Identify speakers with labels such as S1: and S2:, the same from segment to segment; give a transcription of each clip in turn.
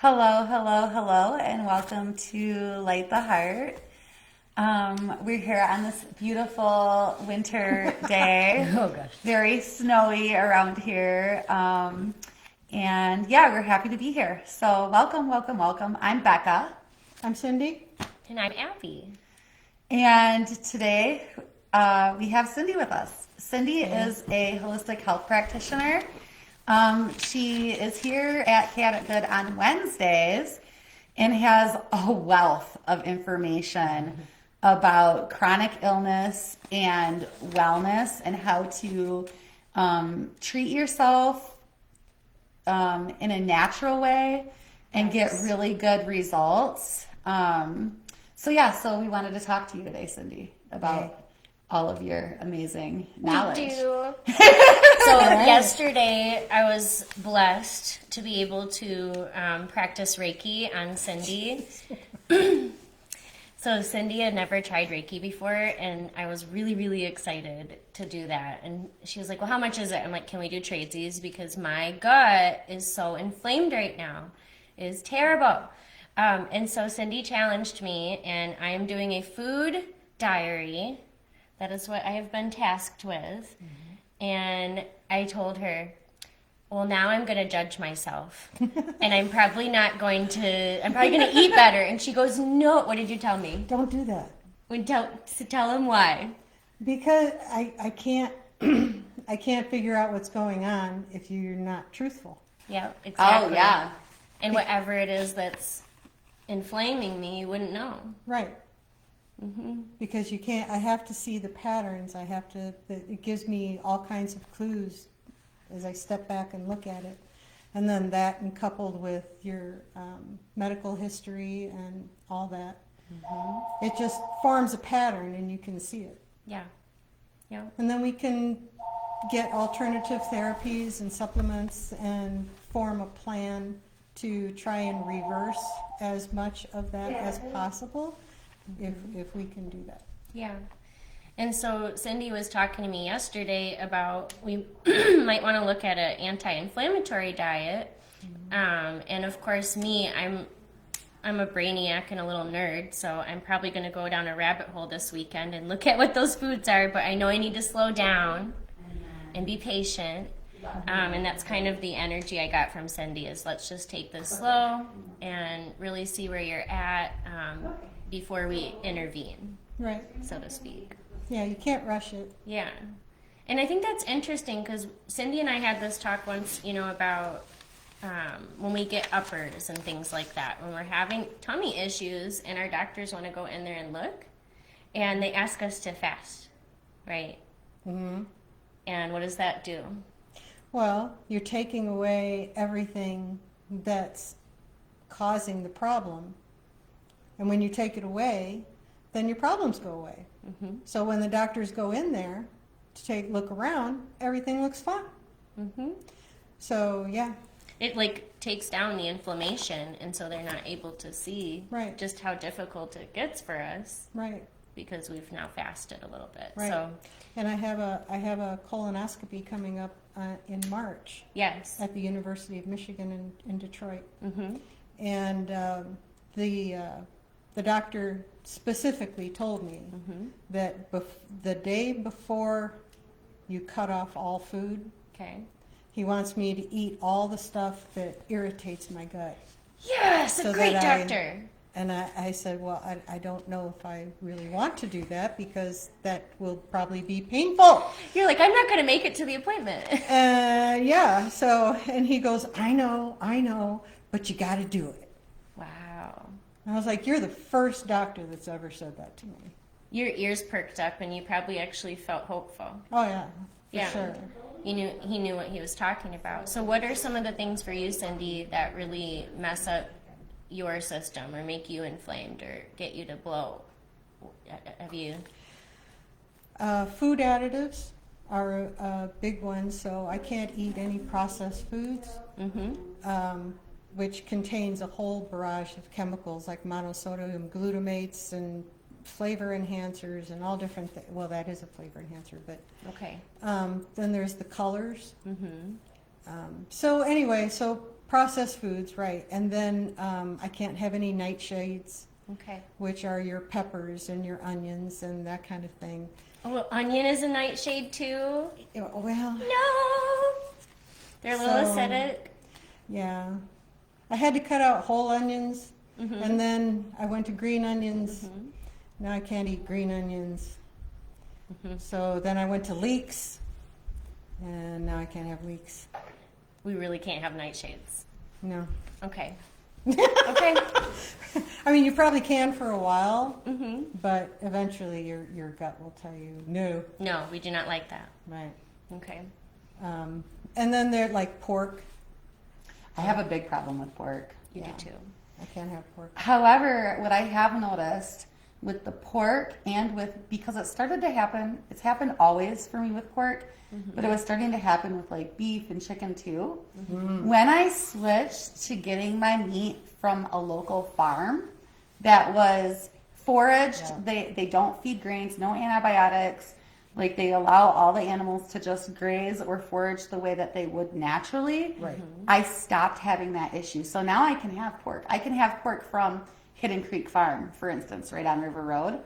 S1: Hello, hello, hello, and welcome to Light the Heart. We're here on this beautiful winter day.
S2: Oh gosh.
S1: Very snowy around here. And yeah, we're happy to be here. So welcome, welcome, welcome. I'm Becca.
S3: I'm Cindy.
S2: And I'm Abby.
S1: And today we have Cindy with us. Cindy is a holistic health practitioner. She is here at Cat Good on Wednesdays and has a wealth of information about chronic illness and wellness and how to treat yourself in a natural way and get really good results. So we wanted to talk to you today, Cindy, about all of your amazing knowledge.
S2: We do. So yesterday I was blessed to be able to practice Reiki on Cindy. So Cindy had never tried Reiki before, and I was really, really excited to do that. And she was like, well, how much is it? I'm like, can we do tradesies? Because my gut is so inflamed right now. It is terrible. And so Cindy challenged me, and I am doing a food diary. That is what I have been tasked with. Mm-hmm. And I told her, well, now I'm going to judge myself. And I'm probably going to eat better. And she goes, no, what did you tell me?
S3: Don't do that.
S2: Tell him why.
S3: Because I can't I can't figure out what's going on if you're not truthful.
S2: Yeah, exactly.
S1: Oh, yeah.
S2: And whatever it is that's inflaming me, you wouldn't know.
S3: Right.
S2: Mm-hmm.
S3: Because you can't, I have to see the patterns. It gives me all kinds of clues as I step back and look at it. And then that, and coupled with your medical history and all that, it just forms a pattern and you can see it.
S2: Yeah. Yeah.
S3: And then we can get alternative therapies and supplements and form a plan to try and reverse as much of that as possible, if we can do that.
S2: Yeah. And so Cindy was talking to me yesterday about we might want to look at an anti-inflammatory diet. And of course I'm a brainiac and a little nerd, so I'm probably going to go down a rabbit hole this weekend and look at what those foods are, but I know I need to slow down and be patient. And that's kind of the energy I got from Cindy is let's just take this slow and really see where you're at before we intervene,
S3: Right.
S2: so to speak.
S3: Yeah, you can't rush it.
S2: Yeah. And I think that's interesting because Cindy and I had this talk once, about when we get uppers and things like that, when we're having tummy issues and our doctors want to go in there and look, and they ask us to fast, right?
S3: Mm-hmm.
S2: And what does that do?
S3: Well, you're taking away everything that's causing the problem. And when you take it away, then your problems go away.
S2: Mm-hmm.
S3: So when the doctors go in there to look around, everything looks fine.
S2: Mm-hmm.
S3: So, yeah.
S2: It takes down the inflammation, and so they're not able to see
S3: Right.
S2: just how difficult it gets for us.
S3: Right.
S2: Because we've now fasted a little bit.
S3: Right.
S2: So,
S3: And I have a colonoscopy coming up in March
S2: yes.
S3: at the University of Michigan in Detroit.
S2: Mm-hmm.
S3: And the doctor specifically told me that the day before you cut off all food,
S2: Okay.
S3: he wants me to eat all the stuff that irritates my gut.
S2: Yes,
S3: So
S2: a great
S3: that
S2: doctor.
S3: And I said, well, I don't know if I really want to do that because that will probably be painful.
S2: You're like, I'm not going to make it to the appointment.
S3: Yeah, so, and he goes, I know, but you got to do it.
S2: Wow.
S3: And I was like, you're the first doctor that's ever said that to me.
S2: Your ears perked up and you probably actually felt hopeful.
S3: Oh, yeah, for
S2: Yeah.
S3: sure.
S2: He knew what he was talking about. So what are some of the things for you, Cindy, that really mess up your system or make you inflamed or get you to blow? Have you?
S3: Food additives are a big one, so I can't eat any processed foods, which contains a whole barrage of chemicals like monosodium glutamates and flavor enhancers and all different things. Well, that is a flavor enhancer, but
S2: Okay.
S3: then there's the colors. So anyway, so processed foods, right. And then I can't have any nightshades,
S2: Okay.
S3: which are your peppers and your onions and that kind of thing.
S2: Oh, onion is a nightshade too?
S3: Well,
S2: No! They're a little
S3: So-
S2: acidic.
S3: yeah. I had to cut out whole onions, and then I went to green onions. Now I can't eat green onions. So then I went to leeks, and now I can't have leeks.
S2: We really can't have nightshades.
S3: No.
S2: Okay. Okay.
S3: I mean, you probably can for a while, but eventually your gut will tell you no.
S2: No, we do not like that.
S3: Right.
S2: Okay.
S3: And then they're like pork.
S1: I have a big problem with pork.
S2: You
S3: Yeah.
S2: do too.
S3: I can't have pork.
S1: However, what I have noticed with the pork and because it started to happen, it's happened always for me with pork, but it was starting to happen with like beef and chicken too. When I switched to getting my meat from a local farm that was foraged, they don't feed grains, no antibiotics, like they allow all the animals to just graze or forage the way that they would naturally.
S3: Right.
S1: I stopped having that issue. So now I can have pork. I can have pork from Hidden Creek Farm, for instance, right on River Road.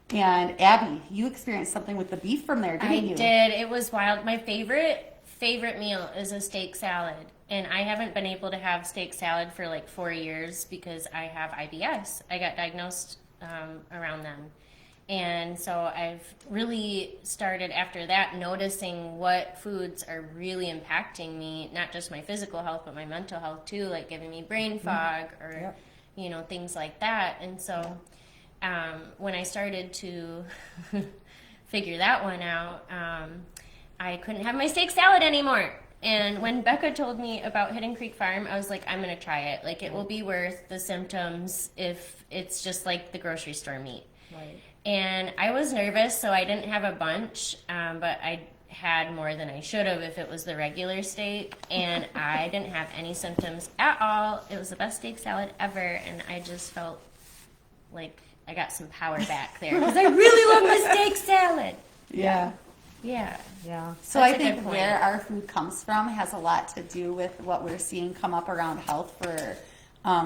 S1: And Abby, you experienced something with the beef from there, didn't you?
S2: I did. It was wild. My favorite meal is a steak salad. And I haven't been able to have steak salad for like 4 years because I have IBS. I got diagnosed around then. And so I've really started after that noticing what foods are really impacting me, not just my physical health, but my mental health too, like giving me brain fog or, things like that. And so when I started to figure that one out, I couldn't have my steak salad anymore. And when Becca told me about Hidden Creek Farm, I was like, I'm going to try it. Like, it will be worth the symptoms if it's just like the grocery store meat.
S3: Right.
S2: And I was nervous, so I didn't have a bunch, but I had more than I should have if it was the regular steak. And I didn't have any symptoms at all. It was the best steak salad ever, and I just felt like I got some power back there because I really love my steak salad.
S1: Yeah.
S2: Yeah.
S3: Yeah.
S1: So
S2: That's
S1: I
S2: a good
S1: think
S2: point.
S1: where our food comes from has a lot to do with what we're seeing come up around health for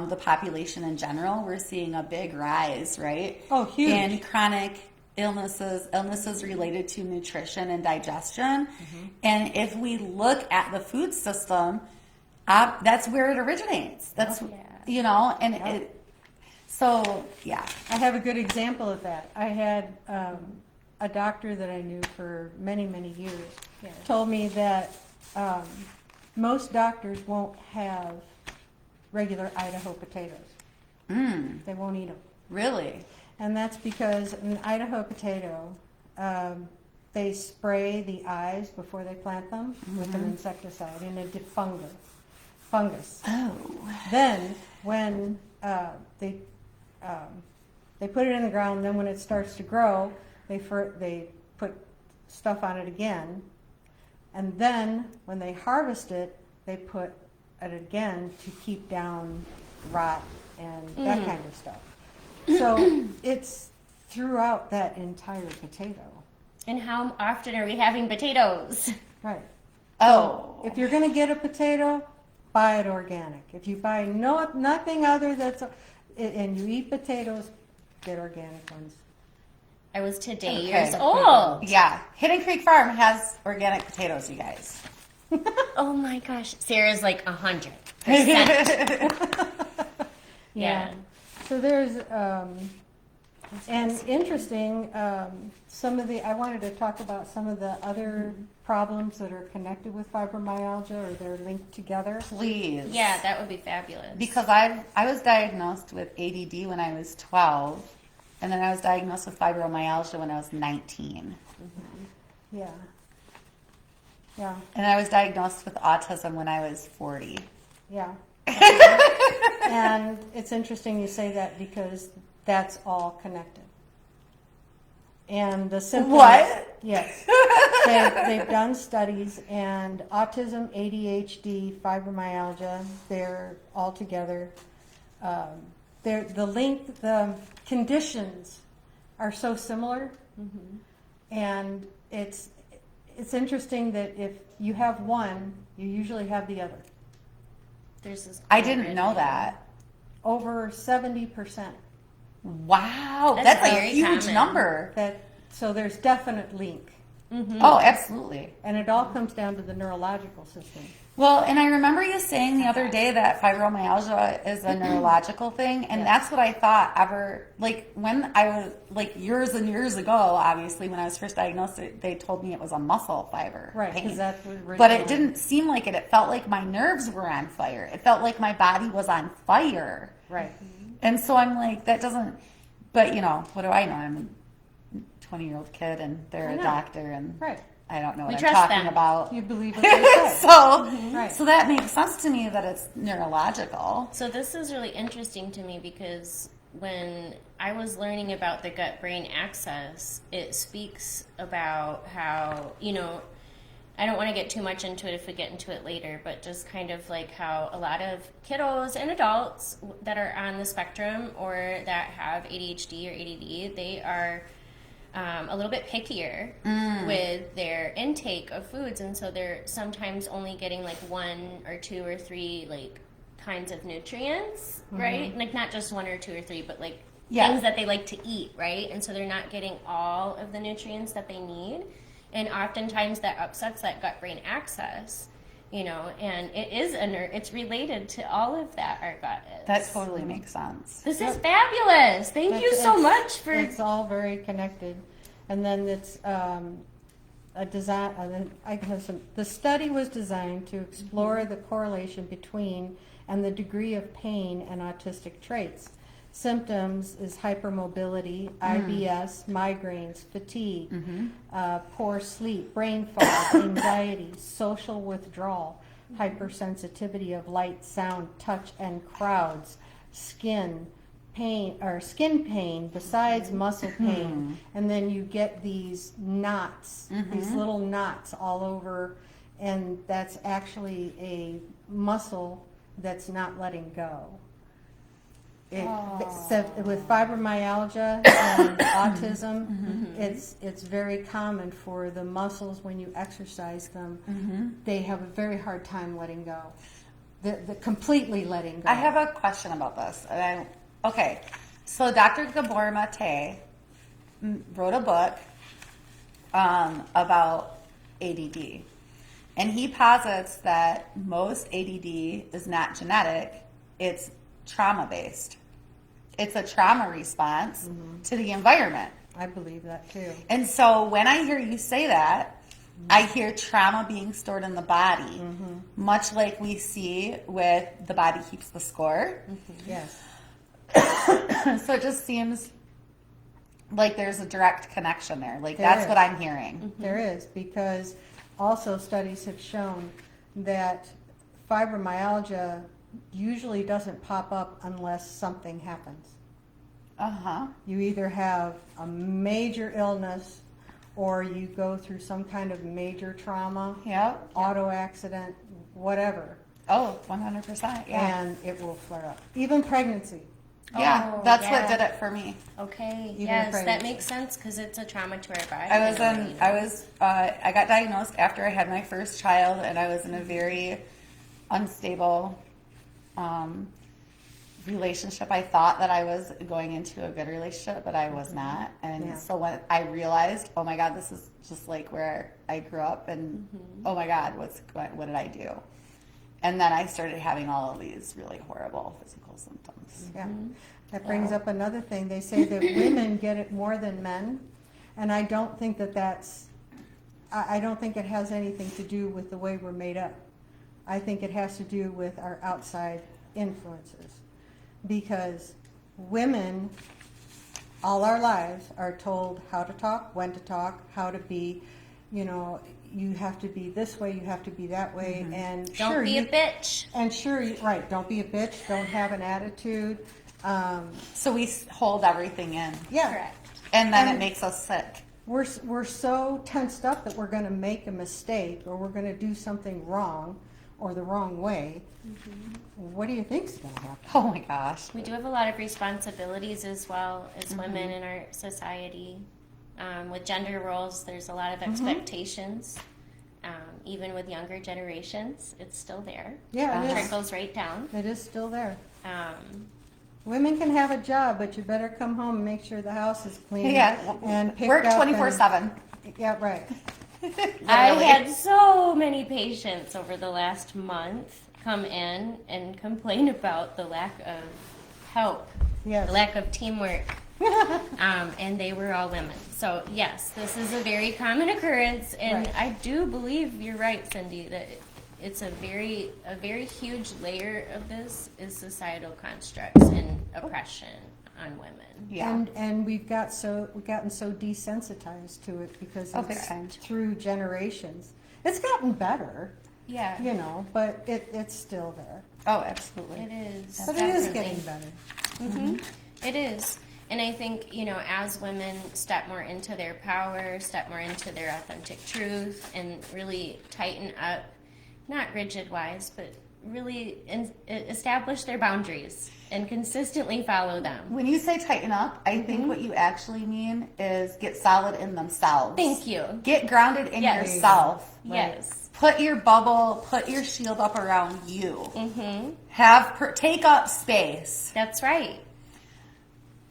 S1: the population in general. We're seeing a big rise, right?
S3: Oh, huge.
S1: In chronic illnesses related to nutrition and digestion. And if we look at the food system, that's where it originates. That's, so, yeah.
S3: I have a good example of that. I had a doctor that I knew for many, many years told me that most doctors won't have regular Idaho potatoes. They won't eat them.
S1: Really?
S3: And that's because an Idaho potato, they spray the eyes before they plant them with an insecticide and a fungus.
S1: Oh.
S3: Then when they put it in the ground, then when it starts to grow, they put stuff on it again, and then when they harvest it, they put it again to keep down rot and that kind of stuff. So it's throughout that entire potato.
S2: And how often are we having potatoes?
S3: Right.
S1: Oh.
S3: If you're going to get a potato, buy it organic. If you buy nothing other and you eat potatoes, get organic ones.
S2: I was today
S1: Okay.
S2: years old.
S1: Yeah. Hidden Creek Farm has organic potatoes, you guys.
S2: Oh my gosh. Sarah's like 100%. Yeah.
S3: So there's, and interesting, I wanted to talk about some of the other problems that are connected with fibromyalgia or they're linked together.
S1: Please.
S2: Yeah, that would be fabulous.
S1: Because I was diagnosed with ADD when I was 12, and then I was diagnosed with fibromyalgia when I was 19.
S3: Yeah. Yeah.
S1: And I was diagnosed with autism when I was 40.
S3: Yeah. And it's interesting you say that because that's all connected. And the symptoms.
S1: What?
S3: Yes. They've done studies, and autism, ADHD, fibromyalgia, they're all together. The conditions are so similar. And it's interesting that if you have one, you usually have the other.
S2: There's this.
S1: I didn't know that.
S3: Over 70%.
S1: Wow,
S2: That's
S1: that's a
S2: very
S1: huge
S2: common.
S1: number.
S3: So there's definite link.
S1: Oh, absolutely.
S3: And it all comes down to the neurological system.
S1: Well, and I remember you saying the other day that fibromyalgia is a neurological thing, and that's what I thought like when I was, like years and years ago, obviously, when I was first diagnosed, they told me it was a muscle fiber
S3: Right,
S1: pain.
S3: because that's what
S1: But it
S3: originally-
S1: didn't seem like it. It felt like my nerves were on fire. It felt like my body was on fire.
S3: Right.
S1: And so I'm like, that doesn't, but what do I know? I'm a 20-year-old kid and they're
S3: I
S1: a
S3: know.
S1: doctor and
S3: Right.
S1: I don't know
S2: We
S1: what I'm
S2: trust
S1: talking
S2: them.
S1: about.
S3: You believe what they say.
S1: So,
S3: Right.
S1: so that makes sense to me that it's neurological.
S2: So this is really interesting to me because when I was learning about the gut-brain axis, it speaks about how, I don't want to get too much into it if we get into it later, but just kind of like how a lot of kiddos and adults that are on the spectrum or that have ADHD or ADD, they are a little bit pickier with their intake of foods, and so they're sometimes only getting like 1 or 2 or 3 like kinds of nutrients, right? Like not just 1 or 2 or 3, but like things that they like to eat, right? And so they're not getting all of the nutrients that they need, and oftentimes that upsets that gut-brain axis, and it is it's related to all of that. Our gut is.
S1: That totally makes sense.
S2: This is fabulous. Thank you so much for.
S3: It's all very connected, and then it's a design. The study was designed to explore the correlation between and the degree of pain and autistic traits. Symptoms is hypermobility, IBS, migraines, fatigue, poor sleep, brain fog, anxiety, social withdrawal, hypersensitivity of light, sound, touch, and crowds, skin pain besides muscle pain, and then you get these knots, these little knots all over, and that's actually a muscle that's not letting go. With fibromyalgia and autism, it's very common for the muscles when you exercise them. They have a very hard time letting go, the completely letting go.
S1: I have a question about this. Okay, so Dr. Gabor Mate wrote a book about ADD, and he posits that most ADD is not genetic; it's trauma-based. It's a trauma response to the environment.
S3: I believe that too.
S1: And so when I hear you say that, I hear trauma being stored in the body, much like we see with the body keeps the score.
S3: Yes.
S1: So it just seems like there's a direct connection there. Like
S3: There
S1: that's
S3: is.
S1: what I'm hearing.
S3: There is, because also studies have shown that fibromyalgia usually doesn't pop up unless something happens. You either have a major illness or you go through some kind of major trauma,
S1: Yep.
S3: auto accident, whatever,
S1: Oh, 100%. Yeah.
S3: and it will flare up. Even pregnancy.
S1: Yeah.
S2: Oh,
S1: That's
S2: yeah.
S1: what did it for me.
S2: Okay.
S3: Even
S2: Yes, that
S3: pregnancy.
S2: makes sense because it's a trauma to our body.
S1: I got diagnosed after I had my first child, and I was in a very unstable relationship. I thought that I was going into a good relationship, but I was not. And
S3: Yeah.
S1: so when I realized, oh my God, this is just like where I grew up, and oh my God, what did I do? And then I started having all of these really horrible physical symptoms.
S3: Yeah. That brings up another thing. They say that women get it more than men, and I don't think I don't think it has anything to do with the way we're made up. I think it has to do with our outside influences, because women all our lives are told how to talk, when to talk, how to be, you have to be this way, you have to be that way, and
S2: Don't be a bitch.
S3: And right, don't be a bitch, don't have an attitude.
S1: So we hold everything in,
S3: Yeah.
S2: Correct.
S1: and then
S3: And-
S1: it makes us sick.
S3: We're so tensed up that we're going to make a mistake or we're going to do something wrong or the wrong way. What do you think's going to happen?
S1: Oh my gosh.
S2: We do have a lot of responsibilities as well as women in our society. With gender roles, there's a lot of expectations. Even with younger generations, it's still there.
S3: Yeah, it is.
S2: Trickles right down.
S3: It is still there.
S2: Um,
S3: Women can have a job, but you better come home and make sure the house is clean.
S1: Yeah.
S3: And picked
S1: Work
S3: up and-
S1: 24/7.
S3: Yeah, right.
S2: I
S1: Literally.
S2: had so many patients over the last month come in and complain about the lack of help,
S3: Yes.
S2: the lack of teamwork, and they were all women. So yes, this is a very common occurrence, and
S3: Right.
S2: I do believe you're right, Cindy, that it's a very huge layer of this is societal constructs and oppression on women.
S1: Yeah.
S3: And we've gotten so desensitized to it because
S1: Okay.
S3: it's through generations. It's gotten better,
S2: Yeah,
S3: you know, but it's still there.
S1: Oh, absolutely.
S2: it is.
S3: But it is
S2: definitely.
S3: getting better.
S2: It is. And I think, as women step more into their power, step more into their authentic truth, and really tighten up, not rigid wise, but really establish their boundaries and consistently follow them.
S1: When you say tighten up, I think what you actually mean is get solid in themselves.
S2: Thank you.
S1: Get grounded in
S2: Yes.
S1: yourself.
S2: Yes.
S1: Put your bubble, put your shield up around you.
S2: Mm-hmm.
S1: Take up space.
S2: That's right.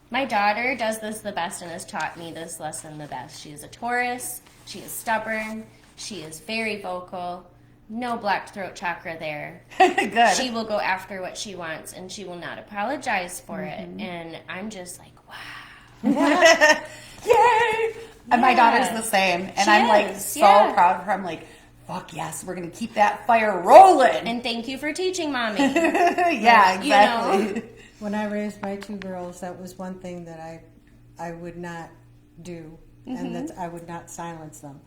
S2: My daughter does this the best and has taught me this lesson the best. She is a Taurus. She is stubborn. She is very vocal. No black throat chakra there.
S1: Good.
S2: She will go after what she wants and she will not apologize for it. And I'm just like, wow.
S1: Yay! And my
S2: Yeah.
S1: daughter's the same. And
S2: She
S1: I'm like
S2: is,
S1: so
S2: yeah.
S1: proud of her. I'm like, fuck yes, we're going to keep that fire rolling.
S2: And thank you for teaching mommy.
S1: Yeah,
S2: You know?
S1: exactly.
S3: When I raised my two girls, that was one thing that I would not do, and that I would not silence them.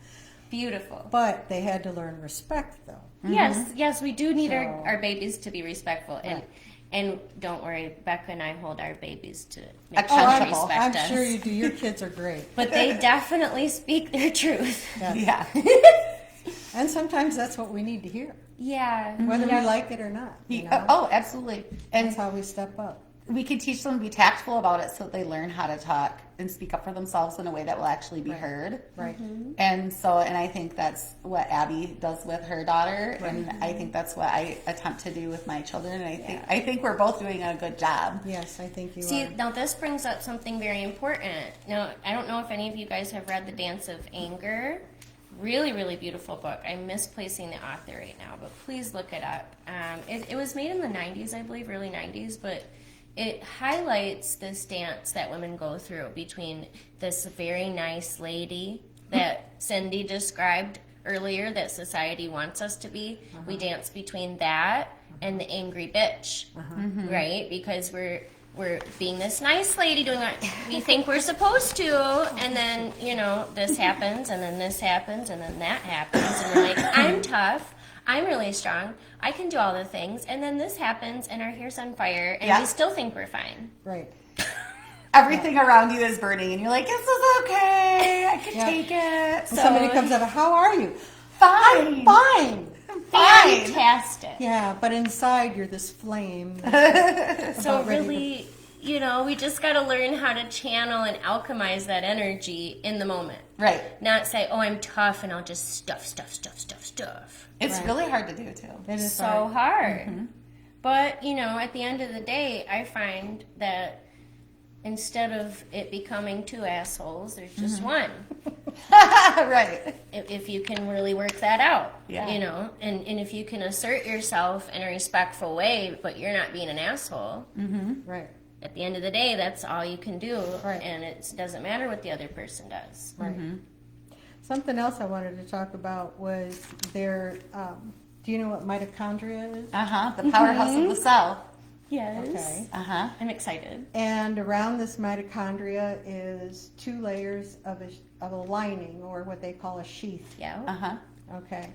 S2: Beautiful.
S3: But they had to learn respect, though.
S2: Yes, we do need
S3: So-
S2: our babies to be respectful. And
S3: Right.
S2: and don't worry, Becca and I hold our babies to make
S1: Oh,
S2: sure they
S1: Accountable.
S2: respect
S3: I'm
S2: us.
S3: sure you do. Your kids are great.
S2: But they definitely speak their truth.
S3: Yes.
S1: Yeah.
S3: And sometimes that's what we need to hear,
S2: Yeah.
S3: whether we like it or not. You know?
S1: Oh, absolutely. And
S3: That's how we step up.
S1: we can teach them to be tactful about it so that they learn how to talk and speak up for themselves in a way that will actually be heard.
S3: Right.
S1: And I think that's what Abby does with her daughter, and I think that's what I attempt to do with my children. And I think we're both doing a good job.
S3: Yes, I think you
S2: See,
S3: are.
S2: now this brings up something very important. Now, I don't know if any of you guys have read The Dance of Anger. Really, really beautiful book. I'm misplacing the author right now, but please look it up. It was made in the 90s, I believe, early 90s, but it highlights this dance that women go through between this very nice lady that Cindy described earlier that society wants us to be. We dance between that and the angry bitch, right? Because we're being this nice lady doing what we think we're supposed to, and then this happens, and then this happens, and then that happens, and we're like, I'm tough, I'm really strong, I can do all the things, and then this happens, and our hair's on fire, and
S1: Yeah.
S2: we still think we're fine.
S3: Right.
S1: Everything around you is burning, and you're like, "This is okay. I can
S3: Yeah.
S1: take it."
S3: And somebody comes up, how are you?
S1: Fine.
S3: Fine.
S1: Fine.
S2: Fantastic.
S3: Yeah, but inside you're this flame.
S2: So
S3: about ready to-
S2: really, we just got to learn how to channel and alchemize that energy in the moment.
S1: Right.
S2: Not say, oh, I'm tough, and I'll just stuff.
S1: It's
S3: Right.
S1: really hard to do too.
S3: It is
S2: So
S3: hard.
S2: hard. But, at the end of the day, I find that instead of it becoming two assholes, there's just one.
S1: Right.
S2: If you can really work that out,
S1: Yeah.
S2: and if you can assert yourself in a respectful way, but you're not being an asshole,
S3: Right.
S2: at the end of the day, that's all you can do.
S3: Right.
S2: And it doesn't matter what the other person does.
S3: Right. Something else I wanted to talk about was their, do you know what mitochondria is?
S1: The powerhouse of the cell.
S2: Yes.
S3: Okay.
S2: I'm excited.
S3: And around this mitochondria is 2 layers of a lining, or what they call a sheath.
S2: Yeah.
S3: Okay.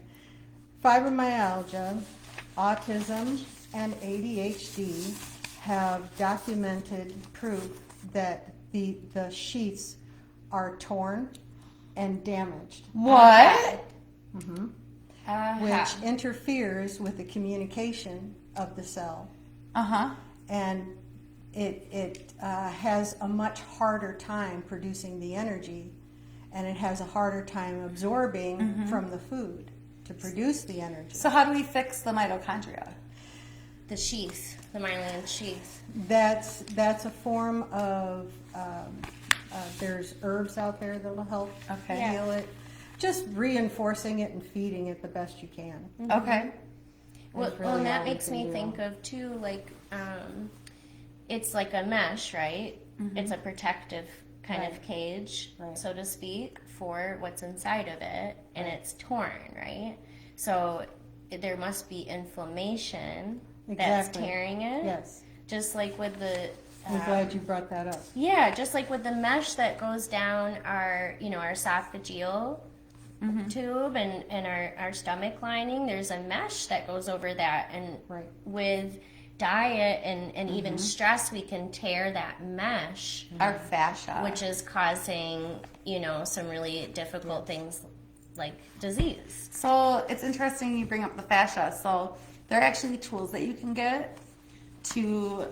S3: Fibromyalgia, autism, and ADHD have documented proof that the sheaths are torn and damaged,
S1: What?
S3: which interferes with the communication of the cell. And it has a much harder time producing the energy, and it has a harder time absorbing from the food to produce the energy.
S1: So how do we fix the mitochondria?
S2: The sheath, the myelin sheath.
S3: That's a form of, there's herbs out there that'll help
S1: Okay.
S3: heal it. Just reinforcing it and feeding it the best you can.
S1: Okay.
S2: Well,
S3: That's really
S2: and that
S3: all we
S2: makes
S3: can
S2: me
S3: do.
S2: think of too, like, it's like a mesh, right? It's a protective kind of
S3: Right.
S2: cage,
S3: Right.
S2: so to speak, for what's inside of it, and it's torn, right? So there must be inflammation that's
S3: Exactly.
S2: tearing it.
S3: Yes.
S2: Just like with the
S3: I'm glad you brought that up.
S2: yeah, just like with the mesh that goes down our, our esophageal tube and our stomach lining, there's a mesh that goes over that. And
S3: Right.
S2: with diet and even stress, we can tear that mesh,
S1: Our fascia.
S2: which is causing, some really difficult things like disease.
S1: So it's interesting you bring up the fascia. So there are actually tools that you can get to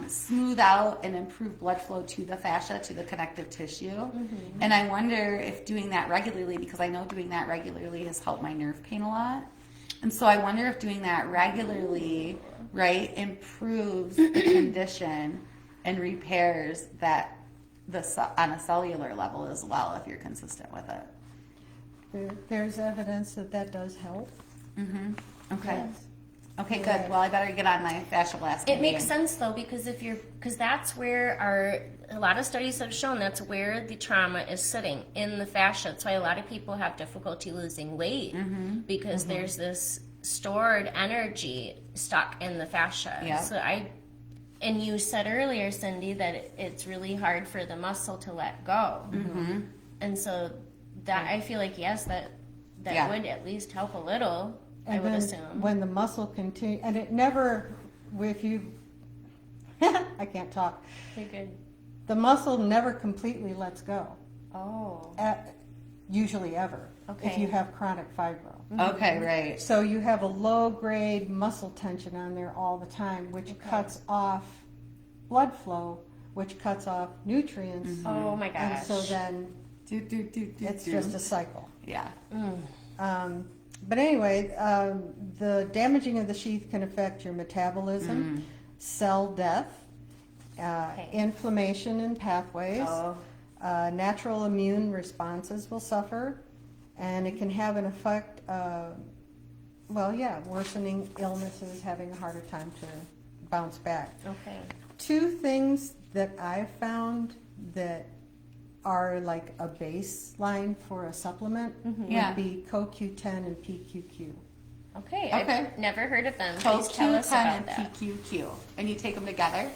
S1: smooth out and improve blood flow to the fascia, to the connective tissue. And I wonder if doing that regularly, because I know doing that regularly has helped my nerve pain a lot. And so I wonder if doing that regularly, right, improves the condition and repairs that on a cellular level as well, if you're consistent with it.
S3: There's evidence that does help.
S1: Okay.
S3: Yes.
S1: Okay,
S3: You're
S1: good.
S3: right.
S1: Well, I better get on my fascia blasting.
S2: It makes
S1: game.
S2: sense though, because because that's where a lot of studies have shown that's where the trauma is sitting, in the fascia. That's why a lot of people have difficulty losing weight, because there's this stored energy stuck in the fascia.
S1: Yeah.
S2: So and you said earlier, Cindy, that it's really hard for the muscle to let go. And so that, I feel like, yes, that
S1: Yeah.
S2: would at least help a little, I
S3: And
S2: would
S3: then
S2: assume.
S3: when the muscle continue, and it never, if you, I can't talk.
S2: Pretty good.
S3: The muscle never completely lets go,
S2: Oh.
S3: usually ever, if
S2: Okay.
S3: you have chronic fibro.
S1: Okay, right.
S3: So you have a low-grade muscle tension on there all the time, which cuts off blood flow, which cuts off nutrients.
S2: Oh my
S3: And
S2: gosh.
S3: so then it's just a cycle.
S1: Yeah.
S3: But anyway, the damaging of the sheath can affect your metabolism, cell death, inflammation in pathways,
S1: Oh.
S3: natural immune responses will suffer, and it can have an effect, worsening illnesses, having a harder time to bounce back.
S2: Okay.
S3: Two things that I've found that are like a baseline for a supplement
S1: Yeah.
S3: would be CoQ10 and PQQ.
S2: Okay.
S1: Okay.
S2: I've never heard of them. Please tell us
S1: CoQ10
S2: about
S1: and
S2: that.
S1: PQQ. And you take them together?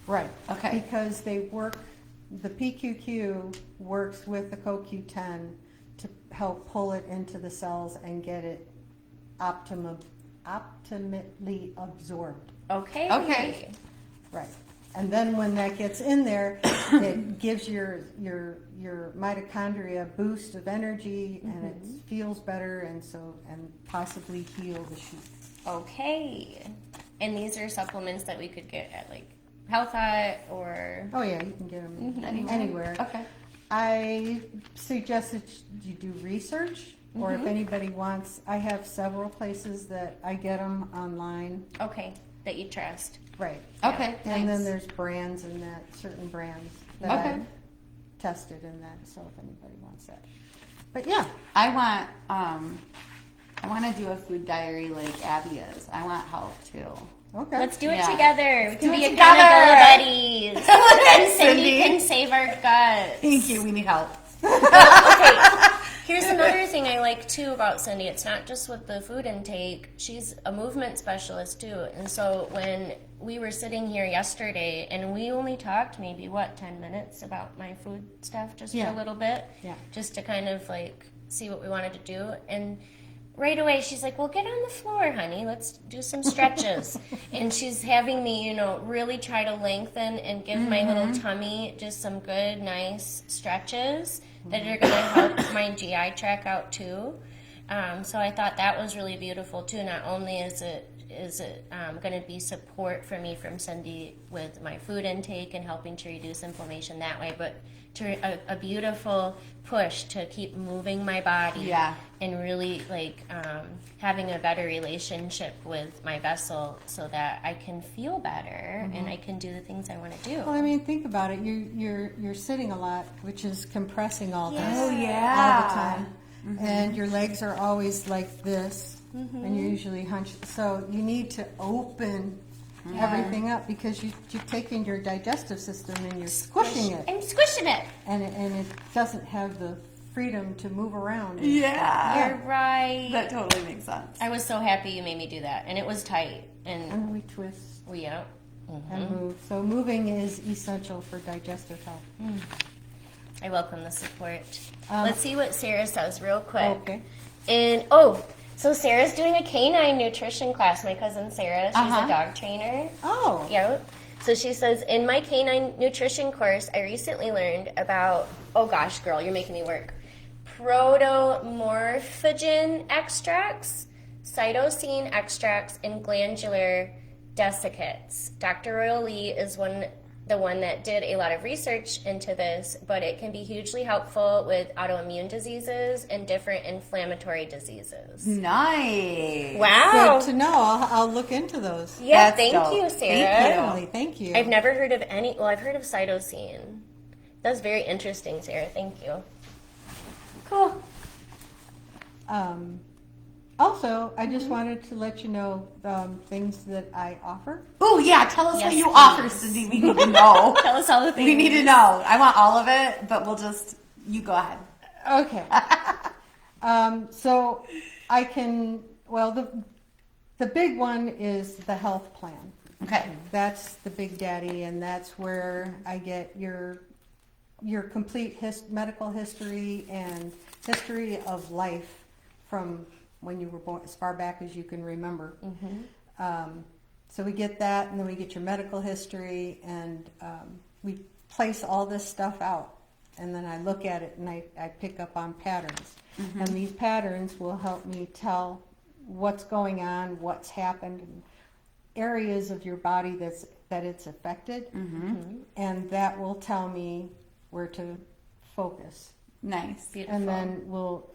S3: Right.
S1: Okay.
S3: Because they work, the PQQ works with the CoQ10 to help pull it into the cells and get it optimally absorbed.
S2: Okay.
S1: Okay.
S3: Right. And then when that gets in there, it gives your mitochondria a boost of energy, and it feels better, and possibly heal the sheath.
S2: Okay. And these are supplements that we could get at like Health Hut or.
S3: Oh yeah, you can get them anywhere.
S1: Okay.
S3: I suggest that you do research, or if anybody wants, I have several places that I get them online.
S2: Okay. That you trust.
S3: Right.
S1: Okay.
S3: And then
S1: thanks.
S3: there's brands in that, certain brands that
S1: Okay.
S3: I've tested in that, so if anybody wants that. But yeah,
S1: I want to do a food diary like Abby is. I want help too.
S3: okay.
S2: Let's do it
S1: Yeah.
S2: together. We can
S1: do
S2: be
S1: it
S2: accountable
S1: together.
S2: buddies. And Cindy
S1: Cindy.
S2: can save our guts.
S1: Thank you. We need help.
S2: Okay. Here's another thing I like too about Cindy. It's not just with the food intake. She's a movement specialist too. And so when we were sitting here yesterday and we only talked maybe 10 minutes about my food stuff, just for
S3: Yeah.
S2: a little bit.
S3: Yeah.
S2: Just to kind of like see what we wanted to do. And right away she's like, well, get on the floor, honey. Let's do some stretches. And she's having me, really try to lengthen and give my little tummy just some good, nice stretches that are going to help my GI tract out too. So I thought that was really beautiful too. Not only is it going to be support for me from Cindy with my food intake and helping to reduce inflammation that way, but a beautiful push to keep moving my body.
S1: Yeah.
S2: And really like having a better relationship with my vessel so that I can feel better and I can do the things I want to do.
S3: Well, I mean, think about it. You're sitting a lot, which is compressing all this
S1: Oh,
S3: all
S1: yeah.
S3: the time, and your legs are always like this, and you're usually hunched. So you need to open everything up because you're taking your digestive system and you're squishing it,
S2: I'm squishing it.
S3: and it doesn't have the freedom to move around.
S1: Yeah.
S2: You're right.
S1: That totally makes sense.
S2: I was so happy you made me do that, and it was tight, and
S3: And we twist
S2: we out.
S3: and move. So moving is essential for digestive health.
S2: I welcome the support. Let's see what Sarah says real quick.
S3: Okay.
S2: And so Sarah's doing a canine nutrition class. My cousin Sarah, she's a dog trainer.
S3: Oh.
S2: Yep. So she says, in my canine nutrition course, I recently learned about, oh gosh, girl, you're making me work. Protomorphogen extracts, cytosine extracts, and glandular desiccates. Dr. Royal Lee is the one that did a lot of research into this, but it can be hugely helpful with autoimmune diseases and different inflammatory diseases.
S1: Nice.
S2: Wow.
S3: Good to know. I'll look into those.
S2: Yeah,
S1: That's
S2: thank
S1: dope.
S2: you,
S1: Thank
S2: Sarah.
S1: you.
S3: Definitely. Thank you.
S2: I've never heard of any. Well, I've heard of cytosine. That's very interesting, Sarah. Thank you. Cool.
S3: Also, I just wanted to let you know things that I offer.
S1: Oh, yeah. Tell us what
S2: Yes,
S1: you
S2: please.
S1: offer, Cindy. We need to know.
S2: Tell us all the things.
S1: We need to know. I want all of it, but you go ahead.
S3: Okay. So I can. Well, the big one is the health plan.
S1: Okay.
S3: That's the big daddy, and that's where I get your complete medical history and history of life from when you were born, as far back as you can remember. So we get that, and then we get your medical history, and we place all this stuff out. And then I look at it, and I pick up on patterns. And these patterns will help me tell what's going on, what's happened, and areas of your body that it's affected. And that will tell me where to focus.
S1: Nice.
S2: Beautiful.
S3: And then we'll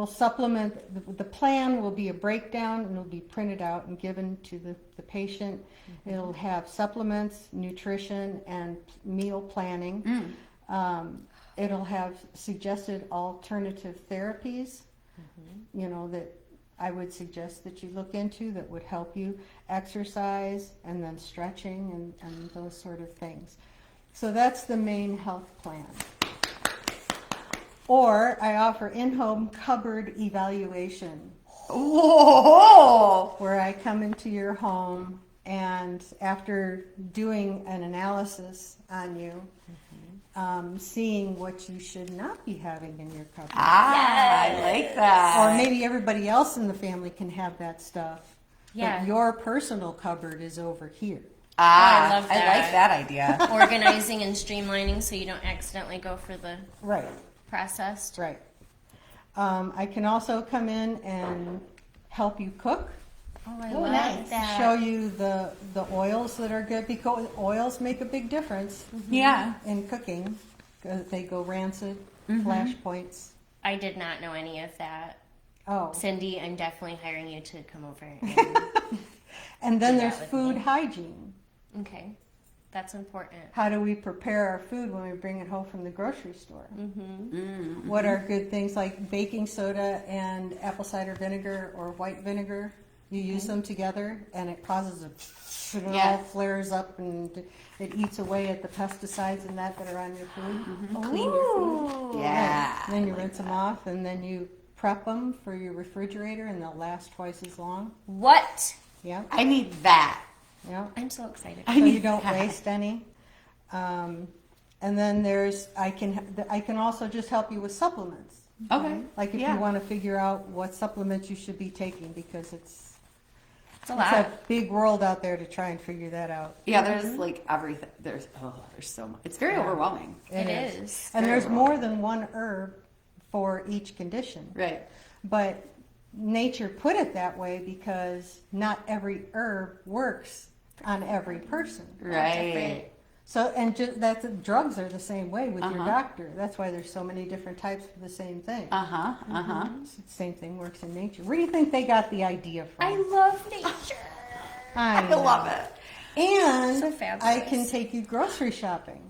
S3: supplement. The plan will be a breakdown, and it'll be printed out and given to the patient. It'll have supplements, nutrition, and meal planning. It'll have suggested alternative therapies, that I would suggest that you look into that would help you exercise and then stretching and those sort of things. So that's the main health plan. Or I offer in-home cupboard evaluation,
S1: Whoa.
S3: where I come into your home and after doing an analysis on you, seeing what you should not be having in your cupboard.
S1: I like that.
S3: Or maybe everybody else in the family can have that stuff.
S2: Yeah.
S3: But your personal cupboard is over here.
S2: I love
S1: I
S2: that.
S1: like that idea.
S2: Organizing and streamlining so you don't accidentally go for the
S3: Right,
S2: processed.
S3: right. I can also come in and help you cook.
S2: Oh, I
S1: Oh,
S2: love
S1: nice.
S2: that.
S3: Show you the oils that are good, because oils make a big difference
S1: Yeah.
S3: in cooking. They go rancid, flashpoints.
S2: I did not know any of that.
S3: Oh,
S2: Cindy, I'm definitely hiring you to come over.
S3: and then
S2: Do that
S3: there's
S2: with
S3: food
S2: me.
S3: hygiene.
S2: Okay, that's important.
S3: How do we prepare our food when we bring it home from the grocery store? What are good things like baking soda and apple cider vinegar or white vinegar? You use them together, and it causes it all
S1: Yeah.
S3: flares up, and it eats away at the pesticides and that are on your food.
S2: Clean your food.
S1: Yeah.
S3: And then you rinse them off, and then you prep them for your refrigerator, and they'll last twice as long.
S2: What?
S3: Yeah,
S1: I need that.
S3: yeah.
S2: I'm so excited.
S3: So you don't waste any. And then I can also just help you with supplements.
S1: Okay.
S3: Like if
S1: Yeah.
S3: you want to figure out what supplements you should be taking, because it's
S2: It's a
S3: a
S2: lot.
S3: big world out there to try and figure that out.
S1: Yeah, there's like everything. There's so much. It's very overwhelming.
S2: It is.
S3: And
S1: very
S3: there's more than one herb for each condition.
S1: Right.
S3: But nature put it that way because not every herb works on every person.
S1: Right.
S3: So, and drugs are the same way with your doctor. That's why there's so many different types for the same thing. Same thing works in nature. Where do you think they got the idea from?
S2: I love nature.
S3: I
S1: love it.
S3: And
S2: So fabulous.
S3: I can take you grocery shopping.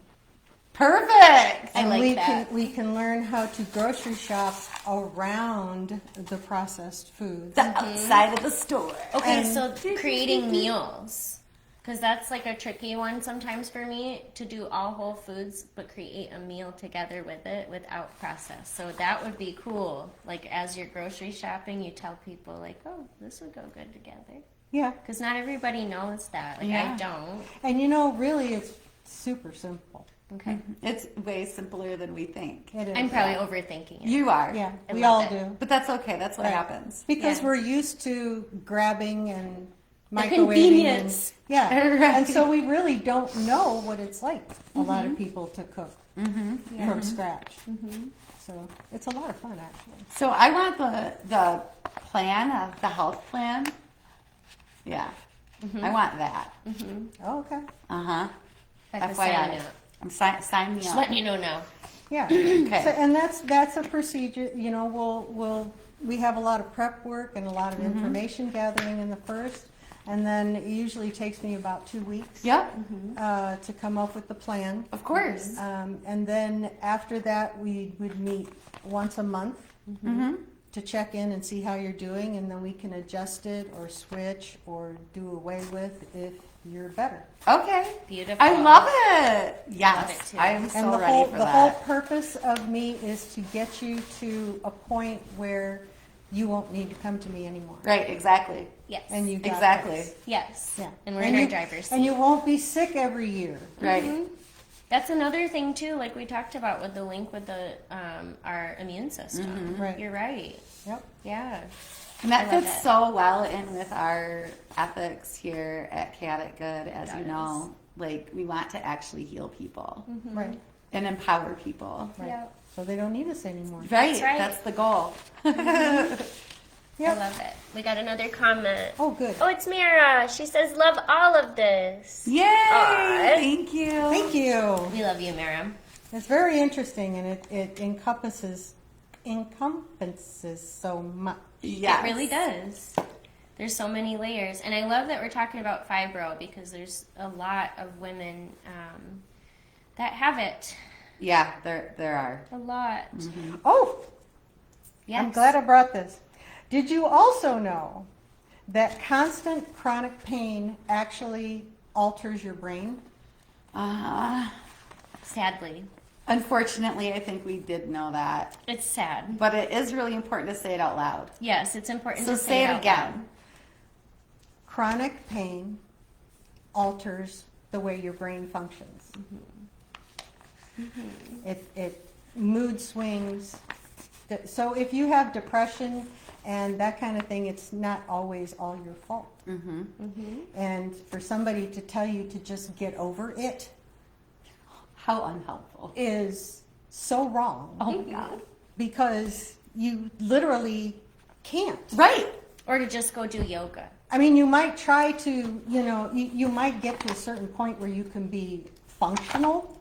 S1: Perfect.
S2: I
S3: And
S2: like
S3: we
S2: that.
S3: we can learn how to grocery shop around the processed foods.
S1: The outside of the store.
S2: Okay,
S3: And-
S2: so creating meals. Because that's like a tricky one sometimes for me to do all whole foods, but create a meal together with it without process. So that would be cool. Like as you're grocery shopping, you tell people like, oh, this would go good together.
S3: Yeah.
S2: Because not everybody knows that. Like
S1: Yeah.
S2: I don't.
S3: And really it's super simple.
S2: Okay.
S1: It's way simpler than we think.
S3: It is.
S2: I'm probably overthinking it.
S1: You are.
S3: Yeah,
S2: I
S3: we
S2: love
S3: all
S2: it.
S3: do.
S1: But that's okay. That's what
S3: Right.
S1: happens.
S3: Because
S2: Yeah.
S3: we're used to grabbing and
S2: The
S3: microwaving.
S2: convenience.
S3: Yeah.
S1: Right.
S3: And so we really don't know what it's like, a lot of people, to cook from scratch. So it's a lot of fun, actually.
S1: So I want the plan of the health plan. Yeah. I want that.
S3: Oh, okay.
S1: Uh-huh.
S2: Like a sign
S1: FYI.
S2: up.
S1: I'm sign me
S2: Just
S1: up.
S2: letting you know now.
S3: Yeah.
S1: Okay.
S3: So, and that's a procedure. We have a lot of prep work and a lot of information gathering in the first, and then it usually takes me about 2 weeks.
S1: Yep.
S3: To come up with the plan.
S1: Of course.
S3: And then after that, we would meet once a month to check in and see how you're doing, and then we can adjust it or switch or do away with if you're better.
S1: Okay.
S2: Beautiful.
S1: I love it. Yes.
S2: Love it too.
S1: I am so
S3: And the
S1: ready
S3: whole
S1: for
S3: the whole
S1: that.
S3: purpose of me is to get you to a point where you won't need to come to me anymore.
S1: Right, exactly.
S2: Yes.
S3: And you got
S1: Exactly.
S3: this.
S2: Yes.
S3: Yeah.
S2: And we're
S3: And
S2: in
S3: you-
S2: our driver's seat.
S3: And you won't be sick every year.
S1: Right.
S2: That's another thing too, like we talked about with the link with the our immune system.
S1: Mm-hmm.
S3: Right.
S2: You're right.
S3: Yep.
S2: Yeah.
S1: And that
S2: I love
S1: fits
S2: it.
S1: so well in with our ethics here at Chaotic Good, as you
S2: does.
S1: know. Like, we want to actually heal people
S3: Right.
S1: and empower people.
S3: Right.
S2: Yep.
S3: So they don't need us anymore.
S1: Right.
S2: right.
S1: That's the goal.
S2: I love it. We got another comment.
S3: Oh, good.
S2: Oh, it's Mira. She says, love all of this.
S1: Yay!
S2: Aw.
S1: Thank you.
S3: Thank you.
S2: We love you, Mira.
S3: It's very interesting, and it encompasses so much.
S1: Yes.
S2: It really does. There's so many layers. And I love that we're talking about fibro because there's a lot of women that have it.
S1: Yeah, there are.
S2: A lot.
S3: Oh,
S2: Yes.
S3: I'm glad I brought this. Did you also know that constant chronic pain actually alters your brain?
S2: Sadly.
S1: Unfortunately, I think we did know that.
S2: It's sad.
S1: But it is really important to say it out loud.
S2: Yes, it's important
S1: So
S2: to
S1: say it
S2: out
S1: again.
S2: loud.
S3: Chronic pain alters the way your brain functions. It mood swings. So if you have depression and that kind of thing, it's not always all your fault. And for somebody to tell you to just get over it
S1: How unhelpful.
S3: is so wrong.
S1: Oh my God.
S3: Because you literally can't.
S1: Right.
S2: Or to just go do yoga.
S3: I mean, you might try to, you might get to a certain point where you can be functional,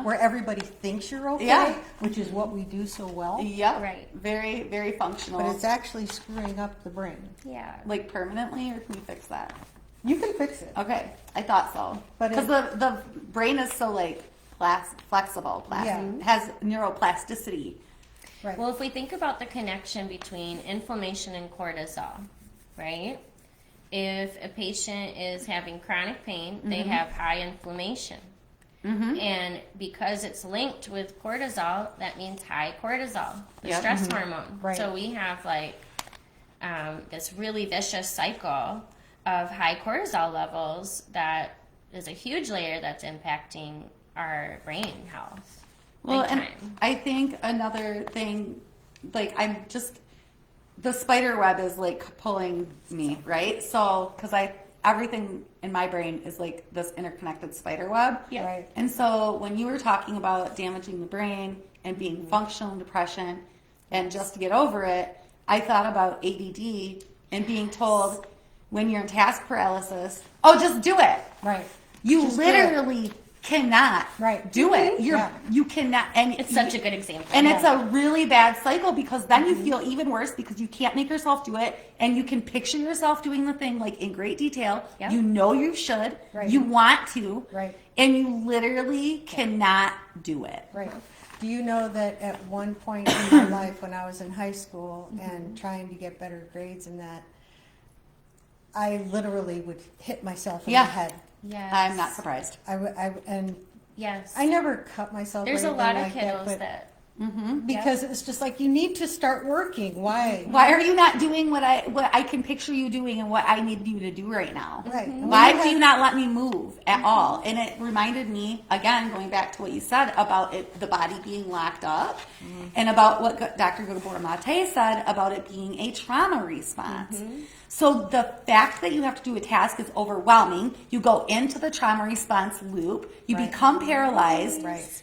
S3: where everybody thinks you're okay,
S1: Yeah.
S3: which is what we do so well.
S1: Yep.
S2: Right.
S1: Very, very functional.
S3: But it's actually screwing up the brain.
S2: Yeah.
S1: like permanently, or can we fix that?
S3: You can fix it.
S1: Okay, I thought so.
S3: But
S1: Because the brain is so like flexible,
S3: Yeah.
S1: has neuroplasticity.
S3: Right.
S2: Well, if we think about the connection between inflammation and cortisol, right? If a patient is having chronic pain, they have high inflammation. And because it's linked with cortisol, that means high cortisol, the
S1: Yep.
S2: stress hormone.
S3: Right.
S2: So we have like this really vicious cycle of high cortisol levels that is a huge layer that's impacting our brain health.
S1: Well,
S2: Big
S1: and
S2: time.
S1: I think another thing, like the spider web is like pulling me, right? So, because everything in my brain is like this interconnected spider web.
S2: Yeah.
S3: Right.
S1: And so when you were talking about damaging the brain and being functional in depression and just to get over it, I thought about ADD and being told when you're in task paralysis, oh, just do it.
S3: Right.
S1: You
S3: Just do it.
S1: literally cannot
S3: Right.
S1: do it.
S3: Yeah.
S1: You cannot. And
S2: It's such a good example.
S1: And it's a really bad cycle because then you feel even worse because you can't make yourself do it, and you can picture yourself doing the thing like in great detail.
S2: Yep.
S1: You know you should.
S3: Right.
S1: You want to.
S3: Right.
S1: And you literally cannot do it.
S3: Right. Do you know that at one point in my life when I was in high school and trying to get better grades and that, I literally would hit myself in
S1: Yeah.
S3: the head.
S2: Yes.
S1: I'm not surprised.
S3: And
S2: Yes.
S3: I never cut myself.
S2: There's
S3: or
S2: a lot
S3: anything
S2: of
S3: like
S2: kiddos
S3: but
S2: that.
S3: because it's just like you need to start working. Why?
S1: Why are you not doing what I can picture you doing and what I need you to do right now?
S3: Right.
S1: Why do you not let me move at all? And it reminded me, again, going back to what you said about it, the body being locked up, and about what Dr. Gabor Mate said about it being a trauma response. So the fact that you have to do a task is overwhelming. You go into the trauma response loop. You
S3: Right.
S1: become paralyzed.
S3: Right.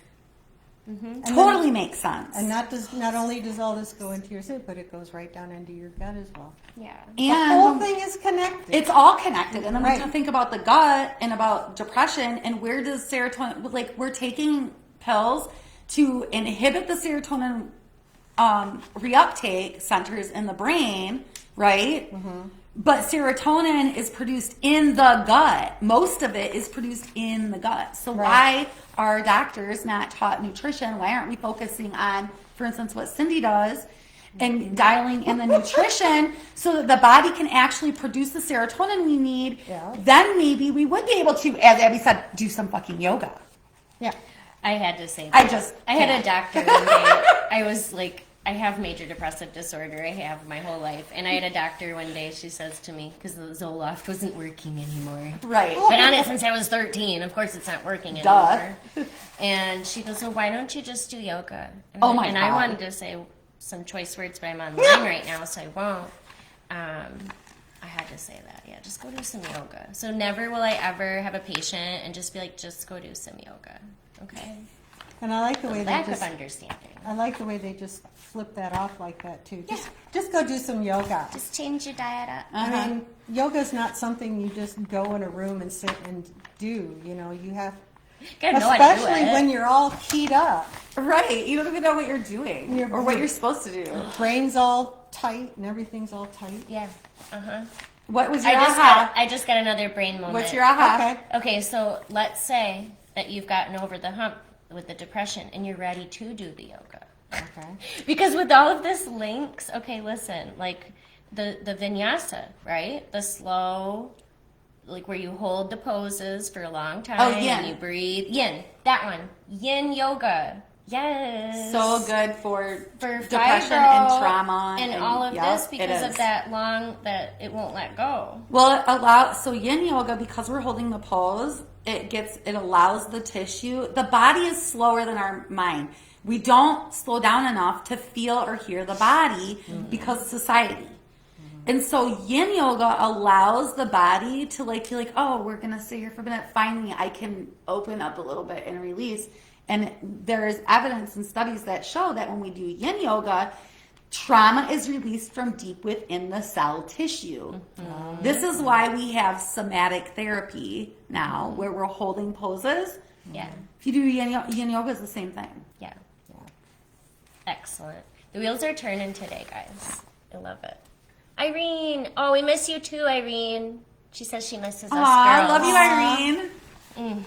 S1: Totally makes sense.
S3: And not only does all this go into your soup, but it goes right down into your gut as well.
S2: Yeah.
S3: The whole
S1: And
S3: thing is connected.
S1: it's all connected. And then we
S3: Right.
S1: can think about the gut and about depression and where does serotonin, like we're taking pills to inhibit the serotonin reuptake centers in the brain, right? But serotonin is produced in the gut. Most of it is produced in the gut. So
S3: Right.
S1: why are doctors not taught nutrition? Why aren't we focusing on, for instance, what Cindy does and dialing in the nutrition so that the body can actually produce the serotonin we need?
S3: Yeah.
S1: Then maybe we would be able to, as Abby said, do some fucking yoga.
S3: Yeah.
S2: I had to say that.
S1: I
S2: I had
S1: can't.
S2: a doctor one day. I was like, I have major depressive disorder. I have my whole life. And I had a doctor one day, she says to me, because the Zoloft wasn't working anymore.
S1: Right.
S2: Been on it since I was 13. Of course, it's not working anymore. And she goes, "Well, why don't you just do yoga?" And,
S1: Oh my
S2: and
S1: God.
S2: I wanted to say some choice words, but I'm online right now, so I won't. I had to say that. Yeah, just go do some yoga. So never will I ever have a patient and just be like, just go do some yoga. Okay?
S3: And I like the way they
S2: Lack
S3: just.
S2: of understanding.
S3: I like the way they just flip that off like that too. Just go do some yoga.
S2: Just change your diet up.
S3: I mean, yoga is not something you just go in a room and sit and do. You know, you have,
S2: Gotta know how to do
S3: especially
S2: it.
S3: when you're all keyed up,
S1: Right. You don't even know what you're doing or what you're supposed to do.
S3: brain's all tight and everything's all tight.
S2: Yeah. Uh-huh.
S1: What was your
S2: I just got another brain moment.
S1: What's your aha?
S3: Okay.
S2: Okay, so let's say that you've gotten over the hump with the depression and you're ready to do the yoga.
S3: Okay.
S2: Because with all of this links, okay, listen, like the vinyasa, right? The slow, like where you hold the poses for a long time.
S1: Oh, yin.
S2: And you breathe. Yin, that one. Yin yoga. Yes.
S1: So good for depression
S2: fibro
S1: and trauma
S2: and all of this
S1: it
S2: because
S1: is.
S2: of that it won't let go.
S1: Well, so yin yoga, because we're holding the pose, it allows the tissue. The body is slower than our mind. We don't slow down enough to feel or hear the body because of society. And so yin yoga allows the body to like feel like, oh, we're gonna stay here for a minute. Finally, I can open up a little bit and release. And there's evidence and studies that show that when we do yin yoga, trauma is released from deep within the cell tissue. This is why we have somatic therapy now, where we're holding poses.
S2: Yeah.
S1: If you do yin yoga, it's the same thing.
S2: Yeah. Excellent. The wheels are turning today, guys. I love it. Irene. Oh, we miss you too, Irene. She says she misses us.
S1: Aw,
S2: girls.
S1: love you, Irene.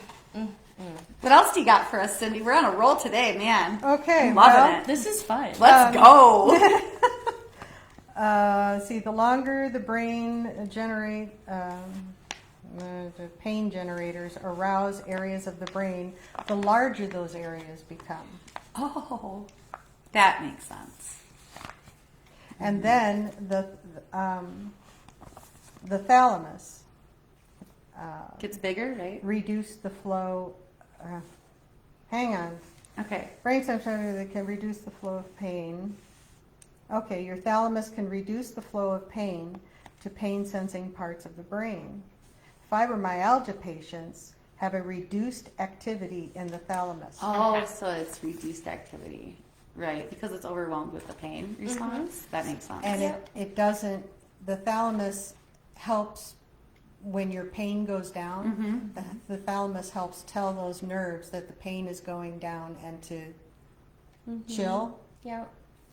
S1: What else do you got for us, Cindy? We're on a roll today, man.
S3: Okay.
S1: I'm loving
S3: well,
S1: it.
S2: This is fun.
S1: Let's go.
S3: See, the longer the brain generate, the pain generators arouse areas of the brain, the larger those areas become.
S1: Oh, that makes sense.
S3: And then the thalamus
S1: Gets bigger, right?
S3: reduce the flow. Hang on.
S1: Okay.
S3: Brain center that can reduce the flow of pain. Okay, your thalamus can reduce the flow of pain to pain-sensing parts of the brain. Fibromyalgia patients have a reduced activity in the thalamus.
S1: Oh, so it's reduced activity, right? Because it's overwhelmed with the pain response. That makes sense.
S3: And it doesn't, the thalamus helps when your pain goes down, the thalamus helps tell those nerves that the pain is going down and to chill,
S2: Yeah.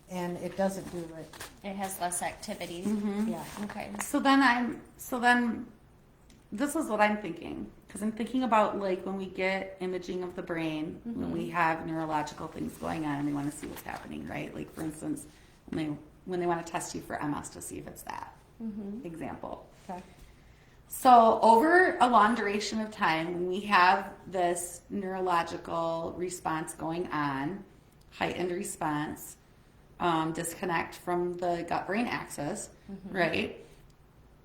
S3: and it doesn't do it.
S2: It has less activity.
S3: Yeah.
S2: Okay.
S1: So then this is what I'm thinking, because I'm thinking about like when we get imaging of the brain, when we have neurological things going on and they want to see what's happening, right? Like for instance, when they want to test you for MS to see if it's that example.
S3: Okay.
S1: So over a long duration of time, when we have this neurological response going on, heightened response, disconnect from the gut-brain axis, right?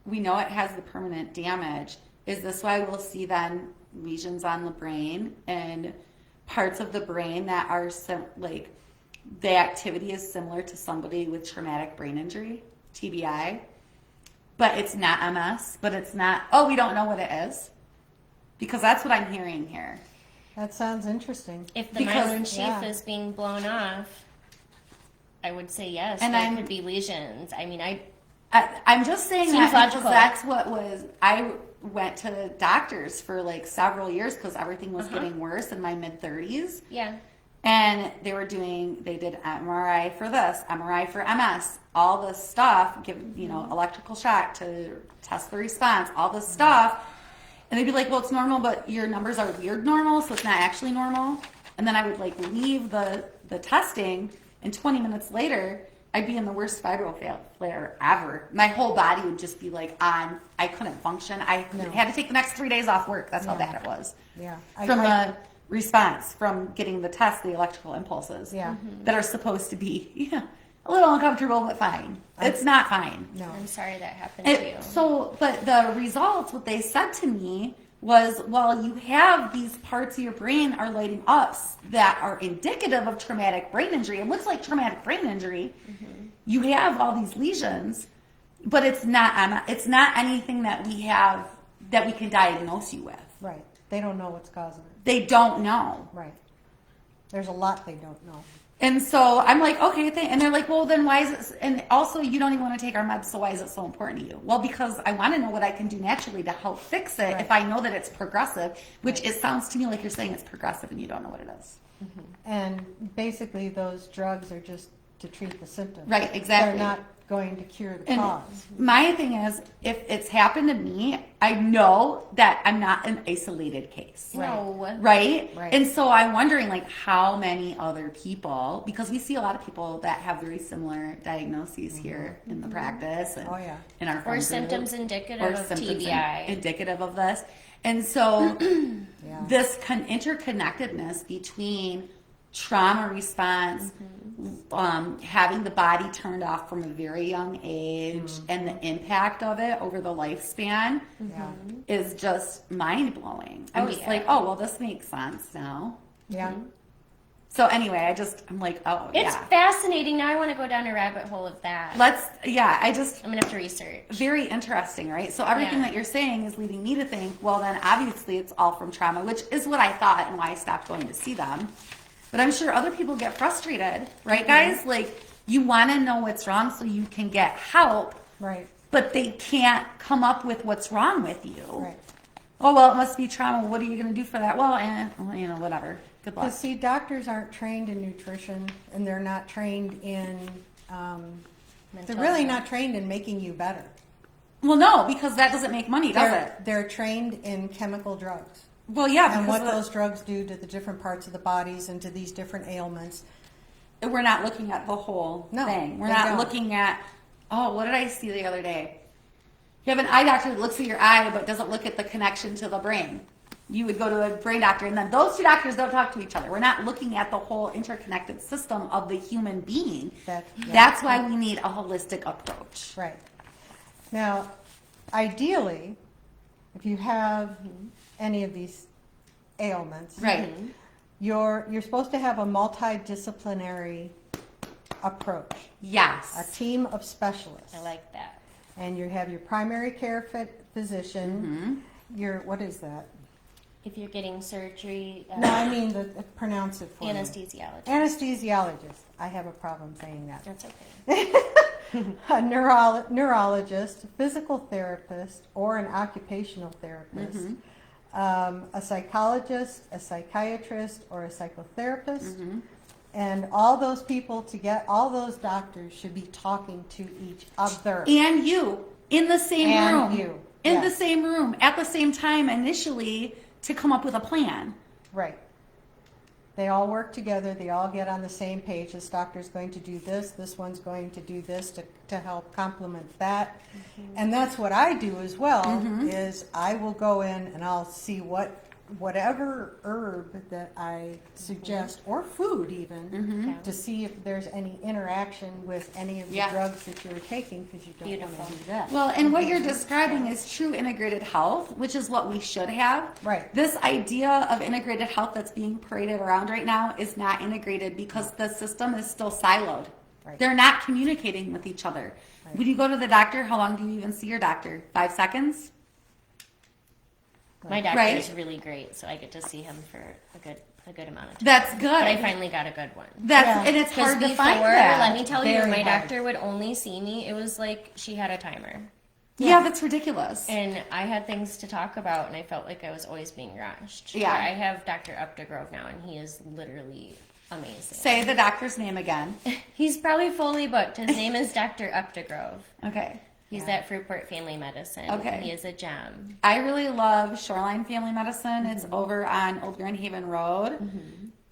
S1: We know it has the permanent damage. Is this why we'll see then lesions on the brain and parts of the brain that are like the activity is similar to somebody with traumatic brain injury, TBI, but it's not MS, but it's not, we don't know what it is? Because that's what I'm hearing here.
S3: That sounds interesting.
S2: If the
S1: Because-
S2: myelin sheath
S3: yeah.
S2: is being blown off, I would say yes.
S1: And
S2: There could be lesions. I mean,
S1: I'm just saying
S2: Seems
S1: that because
S2: logical.
S1: that's what was, I went to doctors for like several years because everything was getting worse in my mid-30s.
S2: yeah.
S1: And they did MRI for this, MRI for MS, all this stuff, give, electrical shock to test the response, all this stuff. And they'd be like, well, it's normal, but your numbers are weird normal, so it's not actually normal. And then I would like leave the testing, and 20 minutes later, I'd be in the worst fibro flare ever. My whole body would just be like on, I couldn't function. I had to take the next 3 days off work. That's how bad it was.
S3: Yeah.
S1: From the response, from getting the test, the electrical impulses
S3: Yeah.
S1: that are supposed to be a little uncomfortable, but fine. It's not fine.
S3: No.
S2: I'm sorry that happened to you.
S1: But the results, what they said to me was, well, you have these parts of your brain are lighting up that are indicative of traumatic brain injury. It looks like traumatic brain injury. You have all these lesions, but it's not anything that we have that we can diagnose you with.
S3: Right. They don't know what's causing it.
S1: They don't know.
S3: Right. There's a lot they don't know.
S1: And so I'm like, okay, and they're like, well, then why is it, and also you don't even want to take our meds, so why is it so important to you? Well, because I want to know what I can do naturally to help fix it if I know that it's progressive, which it sounds to me like you're saying it's progressive and you don't know what it is.
S3: And basically, those drugs are just to treat the symptoms.
S1: Right, exactly.
S3: They're not going to cure the
S1: And
S3: cause.
S1: my thing is, if it's happened to me, I know that I'm not an isolated case.
S2: No.
S1: Right?
S3: Right.
S1: And so I'm wondering, like, how many other people, because we see a lot of people that have very similar diagnoses here in the practice and
S3: Oh, yeah.
S1: in our
S2: Or
S1: friend
S2: symptoms
S1: group,
S2: indicative
S1: or
S2: of
S1: symptoms
S2: TBI.
S1: indicative of this. And so
S3: Yeah.
S1: this interconnectedness between trauma response, having the body turned off from a very young age, and the impact of it over the lifespan
S3: Yeah.
S1: is just mind blowing. I'm
S2: Oh,
S1: just
S2: yeah.
S1: like, oh, well, this makes sense now.
S3: Yeah.
S1: So anyway, I'm like, oh,
S2: It's
S1: yeah.
S2: fascinating. Now I want to go down a rabbit hole of that.
S1: I'm
S2: I'm going to have to research.
S1: very interesting, right? So everything
S2: Yeah.
S1: that you're saying is leading me to think, well, then obviously it's all from trauma, which is what I thought and why I stopped going to see them. But I'm sure other people get frustrated, right, guys? Like, you want to know what's wrong so you can get help,
S3: Right.
S1: but they can't come up with what's wrong with you.
S3: Right.
S1: Oh, well, it must be trauma. What are you going to do for that? Well, whatever. Good luck.
S3: Because see, doctors aren't trained in nutrition, and they're not trained in. They're really not trained in making you better.
S1: Well, no, because that doesn't make money, does it?
S3: They're trained in chemical drugs.
S1: Well, yeah,
S3: And what
S1: because
S3: those drugs do to the different parts of the bodies and to these different ailments.
S1: we're not looking at the whole
S3: No,
S1: thing. We're
S3: they
S1: not
S3: don't.
S1: looking at, what did I see the other day? You have an eye doctor that looks at your eye but doesn't look at the connection to the brain. You would go to a brain doctor, and then those two doctors don't talk to each other. We're not looking at the whole interconnected system of the human being.
S3: Yeah.
S1: That's why we need a holistic approach.
S3: Right. Now, ideally, if you have any of these ailments,
S1: Right.
S3: you're supposed to have a multidisciplinary approach, a
S1: Yes.
S3: team of specialists.
S2: I like that.
S3: And you have your primary care physician,
S1: Mm-hmm.
S3: your, what is that?
S2: If you're getting surgery,
S3: No, I mean, pronounce it for me.
S2: anesthesiologist.
S3: Anesthesiologist. I have a problem saying that.
S2: That's okay.
S3: a neurologist, a physical therapist, or an occupational therapist, a psychologist, a psychiatrist, or a psychotherapist. And all those people all those doctors should be talking to each other.
S1: And you in the same
S3: And
S1: room.
S3: you.
S1: In
S3: Yes.
S1: the same room at the same time initially to come up with a plan.
S3: Right. They all work together. They all get on the same page. This doctor's going to do this. This one's going to do this to help complement that. And that's what I do as well, is I will go in and I'll see whatever herb that I suggest, or food even, to see if there's any interaction with any of the drugs that you're taking, because you don't want to do that.
S1: Well, and what you're describing is true integrated health, which is what we should have.
S3: Right.
S1: This idea of integrated health that's being paraded around right now is not integrated because the system is still siloed.
S3: Right.
S1: They're not communicating with each other.
S3: Right.
S1: When you go to the doctor, how long do you even see your doctor? 5 seconds?
S2: My doctor
S1: Right.
S2: is really great, so I get to see him for a good amount of time.
S1: That's good.
S2: But I finally got a good one.
S1: And it's
S2: Because
S1: hard to
S2: before,
S1: find that.
S2: let me tell you,
S3: Very
S2: my
S3: hard.
S2: doctor would only see me. It was like she had a timer.
S1: Yeah, that's ridiculous.
S2: And I had things to talk about, and I felt like I was always being rushed.
S1: Yeah.
S2: But I have Dr. Updegrove now, and he is literally amazing.
S1: Say the doctor's name again.
S2: He's probably fully booked. His name is Dr. Updegrove.
S1: Okay.
S2: He's at Fruitport Family Medicine.
S1: Okay.
S2: He is a gem.
S1: I really love Shoreline Family Medicine. It's over on Old Grand Haven Road.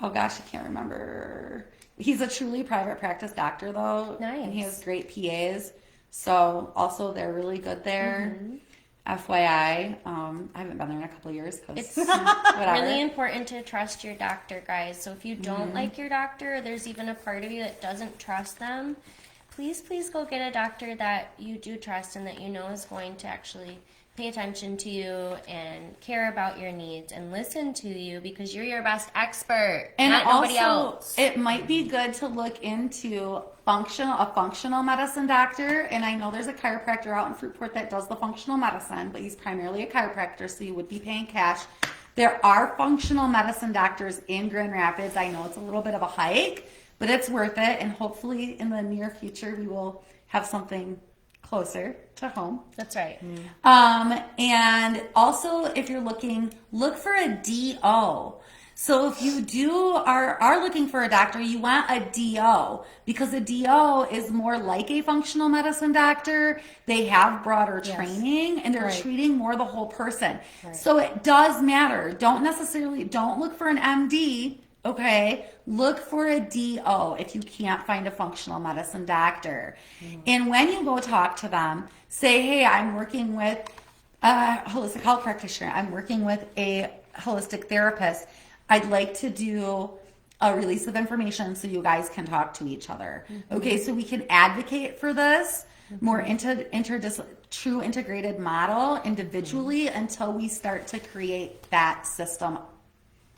S1: Oh gosh, I can't remember. He's a truly private practice doctor though.
S2: Nice.
S1: And he has great PAs. So also they're really good there. FYI, I haven't been there in a couple of years because
S2: It's
S1: whatever.
S2: really important to trust your doctor, guys. So if you don't like your doctor, or there's even a part of you that doesn't trust them, please go get a doctor that you do trust and that you know is going to actually pay attention to you and care about your needs and listen to you, because you're your best expert,
S1: And
S2: not nobody
S1: also,
S2: else.
S1: it might be good to look into a functional medicine doctor. And I know there's a chiropractor out in Fruitport that does the functional medicine, but he's primarily a chiropractor, so you would be paying cash. There are functional medicine doctors in Grand Rapids. I know it's a little bit of a hike, but it's worth it. And hopefully in the near future, we will have something closer to home.
S2: That's right.
S1: And also, if you're look for a DO. So if you are looking for a doctor, you want a DO, because a DO is more like a functional medicine doctor. They have broader training and they're treating more the whole person. So it does matter. Don't look for an MD. Okay, look for a DO if you can't find a functional medicine doctor. And when you go talk to them, say, hey, I'm working with a holistic health practitioner. I'm working with a holistic therapist. I'd like to do a release of information so you guys can talk to each other. Okay, so we can advocate for this more true integrated model individually until we start to create that system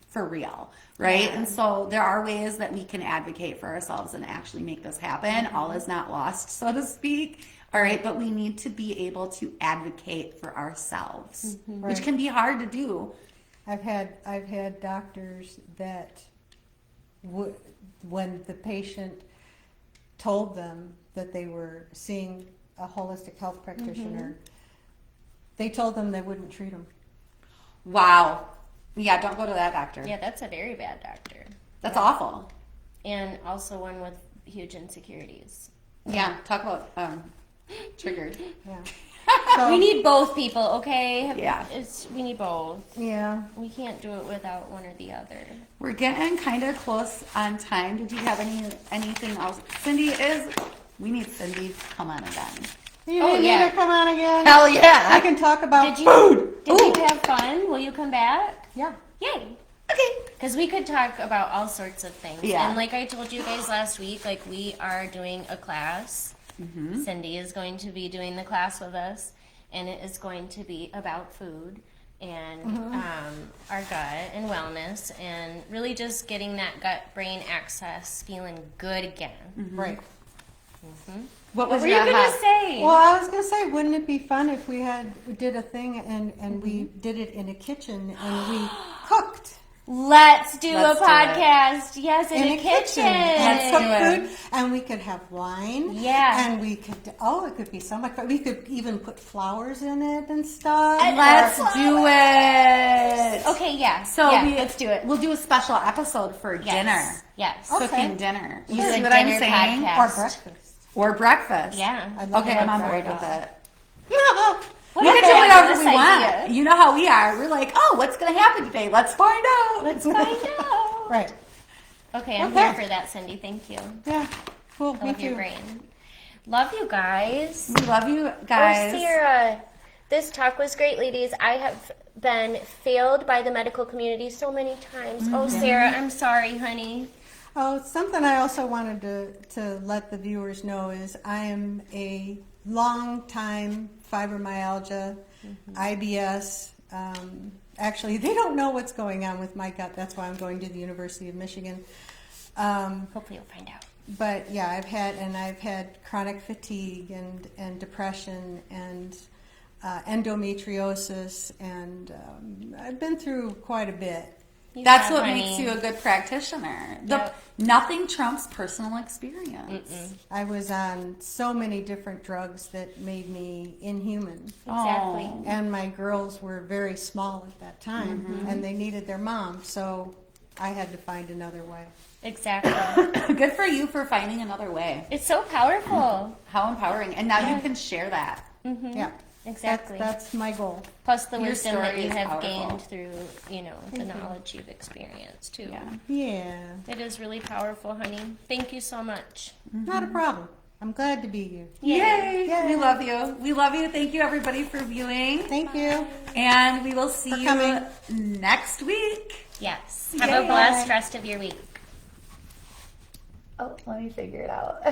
S1: for real, right? And so there are ways that we can advocate for ourselves and actually make this happen. All is not lost, so to speak. All right, but we need to be able to advocate for ourselves, which can be hard to do.
S3: I've had doctors that when the patient told them that they were seeing a holistic health practitioner, they told them they wouldn't treat them.
S1: Wow. Yeah, don't go to that doctor.
S2: Yeah, that's a very bad doctor.
S1: That's awful.
S2: And also one with huge insecurities.
S1: Yeah, talk about triggered.
S3: Yeah.
S2: We need both people, okay?
S1: Yeah.
S2: We need both.
S3: Yeah.
S2: We can't do it without one or the other.
S1: We're getting kind of close on time. Did you have anything else? We need Cindy to come on again.
S3: You
S2: Oh,
S3: need
S2: yeah.
S3: me to come on again?
S1: Hell yeah.
S3: I can talk about
S2: Did
S3: food.
S2: you have fun? Will you come back?
S3: Yeah.
S2: Yay.
S1: Okay.
S2: Because we could talk about all sorts of things.
S1: Yeah.
S2: And like I told you guys last week, like we are doing a class. Cindy is going to be doing the class with us, and it is going to be about food and our gut and wellness, and really just getting that gut-brain access, feeling good again.
S3: Right.
S1: What
S2: What were you going to say?
S3: Well, I was going to say, wouldn't it be fun if we did a thing and we did it in a kitchen and we cooked
S2: Let's do
S1: Let's
S2: a
S1: do it.
S2: podcast. Yes, in, a kitchen.
S1: Let's
S3: Cook
S1: do it.
S3: food, and we could have wine.
S2: Yeah.
S3: And we could, it could be so much fun. We could even put flowers in it and stuff.
S1: Let's do it.
S2: Okay, yeah.
S1: So
S2: yeah,
S1: we,
S2: let's do it.
S1: We'll do a special episode for dinner.
S2: Yes.
S3: Okay.
S1: Cooking dinner. You
S2: Do
S1: see
S2: a
S1: what I'm
S2: dinner
S1: saying?
S2: podcast.
S3: Or breakfast.
S1: Or breakfast.
S2: Yeah.
S3: I'd love
S1: Okay,
S3: to
S1: I'm on
S3: have
S1: board with
S3: breakfast.
S1: it.
S2: What
S1: We
S2: a
S1: can do whatever
S2: fabulous
S1: we want.
S2: idea.
S1: You know how we are. We're like, oh, what's going to happen today? Let's find out.
S2: Let's find out.
S3: Right.
S2: Okay, I'm
S3: Okay.
S2: here for that, Cindy. Thank you.
S3: Yeah. Cool.
S2: I
S3: Me
S2: love your
S3: too.
S2: brain. Love you guys.
S1: We love you guys.
S2: Oh, Sarah, this talk was great, ladies. I have been failed by the medical community so many times. Oh, Sarah, I'm sorry, honey.
S3: Oh, something I also wanted to let the viewers know is I am a long time fibromyalgia, IBS. Actually, they don't know what's going on with my gut. That's why I'm going to the University of Michigan.
S2: Hopefully you'll find out.
S3: But yeah, I've had chronic fatigue and depression and endometriosis, and I've been through quite a bit.
S1: That's what makes you a good practitioner.
S2: Yep.
S1: Nothing trumps personal experience.
S3: I was on so many different drugs that made me inhuman.
S2: Exactly.
S1: Oh.
S3: And my girls were very small at that time, and they needed their mom, so I had to find another way.
S2: Exactly.
S1: Good for you for finding another way.
S2: It's so powerful.
S1: How empowering. And now you can share that.
S3: Yeah,
S2: Exactly.
S3: that's my goal.
S2: Plus the
S1: Your
S2: wisdom that
S1: story
S2: you
S1: is
S2: have
S1: powerful.
S2: gained through, the knowledge you've experienced too.
S1: Yeah.
S3: Yeah,
S2: It is really powerful, honey. Thank you so much.
S3: not a problem. I'm glad to be here.
S1: Yay. We love you. We love you. Thank you, everybody, for viewing.
S3: Thank you.
S1: And we will see
S3: For
S1: you
S3: coming.
S1: next week.
S2: Yes. Have
S1: Yay.
S2: a blessed rest of your week.
S1: Oh, let me figure it out.